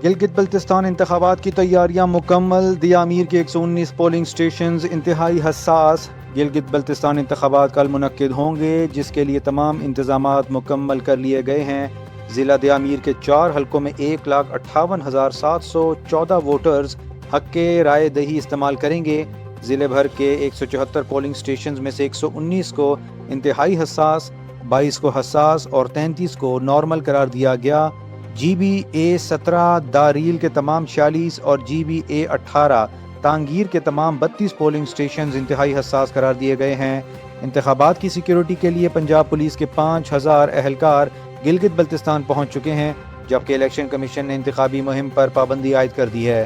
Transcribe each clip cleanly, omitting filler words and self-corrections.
گلگت بلتستان انتخابات کی تیاریاں مکمل، دیا امیر کے 119 پولنگ سٹیشنز انتہائی حساس۔ گلگت بلتستان انتخابات کل منعقد ہوں گے، جس کے لیے تمام انتظامات مکمل کر لیے گئے ہیں۔ ضلع دیا امیر کے 4 حلقوں میں 1,58,714 ووٹرز حق رائے دہی استعمال کریں گے۔ ضلع بھر کے 174 پولنگ سٹیشنز میں سے 119 کو انتہائی حساس، 22 کو حساس اور 33 کو نارمل قرار دیا گیا۔ جی بی اے 17 داریل کے تمام 46 اور جی بی اے 18 تانگیر کے تمام 32 پولنگ سٹیشنز انتہائی حساس قرار دیے گئے ہیں۔ انتخابات کی سیکیورٹی کے لیے پنجاب پولیس کے 5,000 اہلکار گلگت بلتستان پہنچ چکے ہیں، جبکہ الیکشن کمیشن نے انتخابی مہم پر پابندی عائد کر دی ہے۔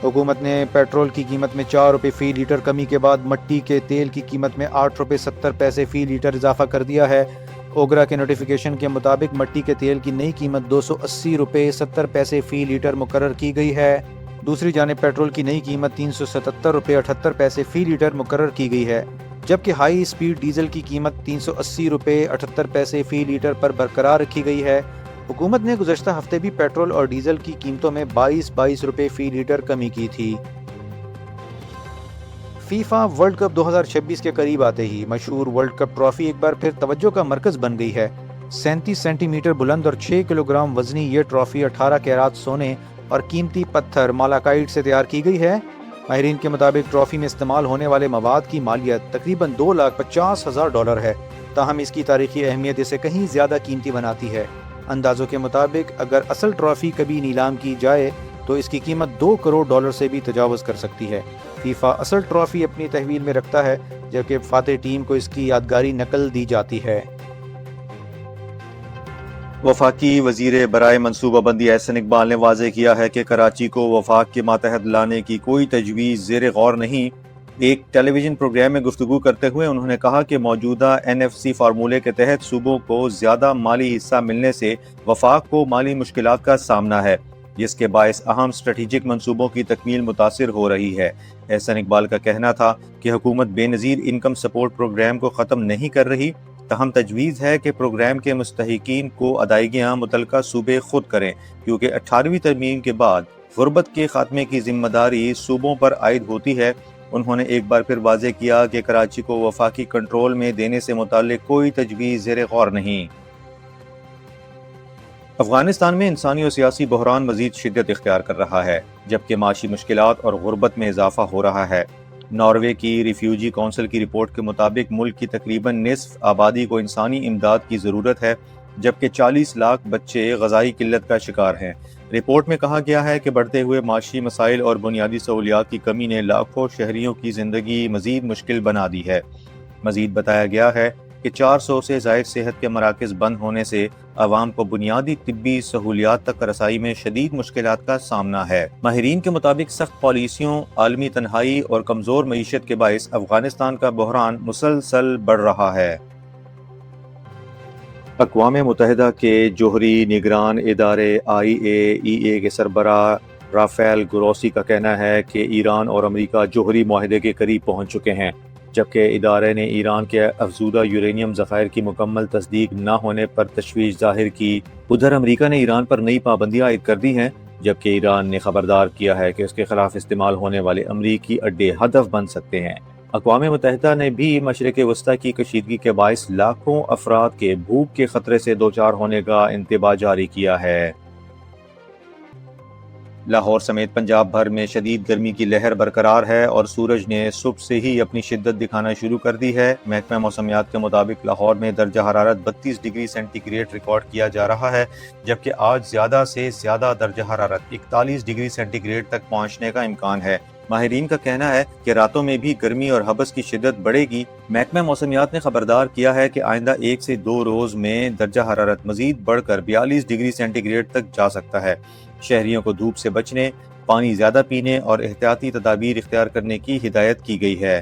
حکومت نے پیٹرول کی قیمت میں 4 روپے فی لیٹر کمی کے بعد مٹی کے تیل کی قیمت میں 8 روپے 70 پیسے فی لیٹر اضافہ کر دیا ہے۔ اوگرا کے نوٹیفیکیشن کے مطابق مٹی کے تیل کی نئی قیمت 280 روپے 70 پیسے فی لیٹر مقرر کی گئی ہے۔ دوسری جانب پیٹرول کی نئی قیمت 377 روپے 78 پیسے فی لیٹر مقرر کی گئی ہے، جبکہ ہائی سپیڈ ڈیزل کی قیمت 380 روپے 78 پیسے فی لیٹر پر برقرار رکھی گئی ہے۔ حکومت نے گزشتہ ہفتے بھی پیٹرول اور ڈیزل کی قیمتوں میں 22 روپے فی لیٹر کمی کی تھی۔ فیفا ورلڈ کپ 2026 کے قریب آتے ہی مشہور ورلڈ کپ ٹرافی ایک بار پھر توجہ کا مرکز بن گئی ہے۔ 37 سینٹی میٹر بلند اور 6 کلو گرام وزنی یہ ٹرافی 18 کیرات سونے اور قیمتی پتھر مالاکائٹ سے تیار کی گئی ہے۔ ماہرین کے مطابق ٹرافی میں استعمال ہونے والے مواد کی مالیت تقریباً $2,50,000 ہے، تاہم اس کی تاریخی اہمیت اسے کہیں زیادہ قیمتی بناتی ہے۔ اندازوں کے مطابق اگر اصل ٹرافی کبھی نیلام کی جائے تو اس کی قیمت $2 کروڑ سے بھی تجاوز کر سکتی ہے۔ فیفا اصل ٹرافی اپنی تحویل میں رکھتا ہے، جبکہ فاتح ٹیم کو اس کی یادگاری نقل دی جاتی ہے۔ وفاقی وزیر برائے منصوبہ بندی احسن اقبال نے واضح کیا ہے کہ کراچی کو وفاق کے ماتحت لانے کی کوئی تجویز زیر غور نہیں۔ ایک ٹیلی ویژن پروگرام میں گفتگو کرتے ہوئے انہوں نے کہا کہ موجودہ NFC فارمولے کے تحت صوبوں کو زیادہ مالی حصہ ملنے سے وفاق کو مالی مشکلات کا سامنا ہے، جس کے باعث اہم اسٹریٹجک منصوبوں کی تکمیل متاثر ہو رہی ہے۔ احسن اقبال کا کہنا تھا کہ حکومت بے نظیر انکم سپورٹ پروگرام کو ختم نہیں کر رہی، تاہم تجویز ہے کہ پروگرام کے مستحقین کو ادائیگیاں متعلقہ صوبے خود کریں، کیونکہ 18ویں ترمیم کے بعد غربت کے خاتمے کی ذمہ داری صوبوں پر عائد ہوتی ہے۔ انہوں نے ایک بار پھر واضح کیا کہ کراچی کو وفاقی کنٹرول میں دینے سے متعلق کوئی تجویز زیر غور نہیں۔ افغانستان میں انسانی اور سیاسی بحران مزید شدت اختیار کر رہا ہے، جبکہ معاشی مشکلات اور غربت میں اضافہ ہو رہا ہے۔ ناروے کی ریفیوجی کونسل کی رپورٹ کے مطابق ملک کی تقریباً نصف آبادی کو انسانی امداد کی ضرورت ہے، جبکہ 40 لاکھ بچے غذائی قلت کا شکار ہیں۔ رپورٹ میں کہا گیا ہے کہ بڑھتے ہوئے معاشی مسائل اور بنیادی سہولیات کی کمی نے لاکھوں شہریوں کی زندگی مزید مشکل بنا دی ہے۔ مزید بتایا گیا ہے کہ 400 سے زائد صحت کے مراکز بند ہونے سے عوام کو بنیادی طبی سہولیات تک رسائی میں شدید مشکلات کا سامنا ہے۔ ماہرین کے مطابق سخت پالیسیوں، عالمی تنہائی اور کمزور معیشت کے باعث افغانستان کا بحران مسلسل بڑھ رہا ہے۔ اقوام متحدہ کے جوہری نگران ادارے IAEA کے سربراہ رافیل گروسی کا کہنا ہے کہ ایران اور امریکہ جوہری معاہدے کے قریب پہنچ چکے ہیں، جبکہ ادارے نے ایران کے افزودہ یورینیم ذخائر کی مکمل تصدیق نہ ہونے پر تشویش ظاہر کی۔ ادھر امریکہ نے ایران پر نئی پابندیاں عائد کر دی ہیں، جبکہ ایران نے خبردار کیا ہے کہ اس کے خلاف استعمال ہونے والے امریکی اڈے ہدف بن سکتے ہیں۔ اقوام متحدہ نے بھی مشرق وسطی کی کشیدگی کے باعث لاکھوں افراد کے بھوک کے خطرے سے دوچار ہونے کا انتباہ جاری کیا ہے۔ لاہور سمیت پنجاب بھر میں شدید گرمی کی لہر برقرار ہے اور سورج نے صبح سے ہی اپنی شدت دکھانا شروع کر دی ہے۔ محکمہ موسمیات کے مطابق لاہور میں درجہ حرارت 32 ڈگری سینٹی گریڈ ریکارڈ کیا جا رہا ہے، جبکہ آج زیادہ سے زیادہ درجہ حرارت 41 ڈگری سینٹی گریڈ تک پہنچنے کا امکان ہے۔ ماہرین کا کہنا ہے کہ راتوں میں بھی گرمی اور ہبس کی شدت بڑھے گی۔ محکمہ موسمیات نے خبردار کیا ہے کہ آئندہ 1 سے 2 روز میں درجہ حرارت مزید بڑھ کر 42 ڈگری سینٹی گریڈ تک جا سکتا ہے۔ شہریوں کو دھوپ سے بچنے، پانی زیادہ پینے اور احتیاطی تدابیر اختیار کرنے کی ہدایت کی گئی ہے۔